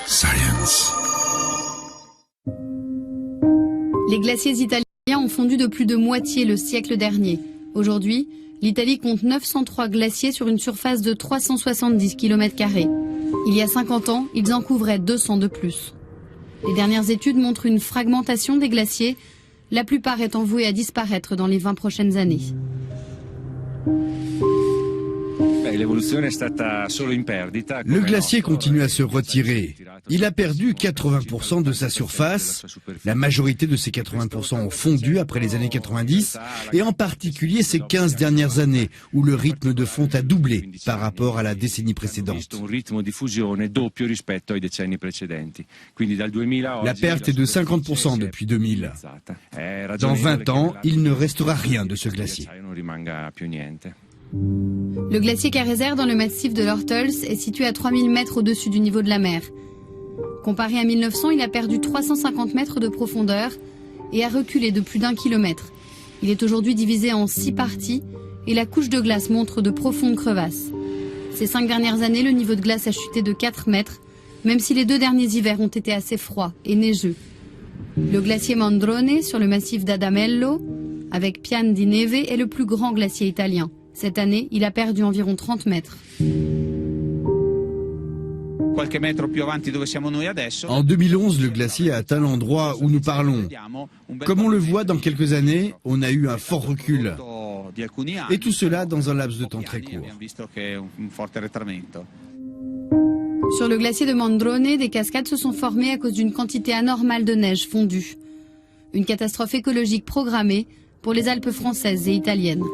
Science. Les glaciers italiens ont fondu de plus de moitié le siècle dernier. Aujourd'hui, l'Italie compte 903 glaciers sur une surface de 370 km². Il y a 50 ans, ils en couvraient 200 de plus. Les dernières études montrent une fragmentation des glaciers, la plupart étant voués à disparaître dans les 20 prochaines années. Le glacier continue à se retirer. Il a perdu 80% de sa surface. La majorité de ces 80% ont fondu après les années 90, et en particulier ces 15 dernières années, où le rythme de fonte a doublé par rapport à la décennie précédente. La perte est de 50% depuis 2000. Dans 20 ans, il ne restera rien de ce glacier. Le glacier Karaser dans le massif de l'Ortles est situé à 3000 mètres au-dessus du niveau de la mer. Comparé à 1900, il a perdu 350 mètres de profondeur et a reculé de plus d'1 kilomètre. Il est aujourd'hui divisé en 6 parties et la couche de glace montre de profondes crevasses. Ces 5 dernières années, le niveau de glace a chuté de 4 mètres, même si les 2 derniers hivers ont été assez froids et neigeux. Le glacier Mandrone sur le massif d'Adamello, avec Pian di Neve, est le plus grand glacier italien. Cette année, il a perdu environ 30 mètres. En 2011, le glacier a atteint l'endroit où nous parlons. Comme on le voit dans quelques années, on a eu un fort recul. Et tout cela dans un laps de temps très court. Sur le glacier de Mandrone, des cascades se sont formées à cause d'une quantité anormale de neige fondue. Une catastrophe écologique programmée pour les Alpes françaises et italiennes.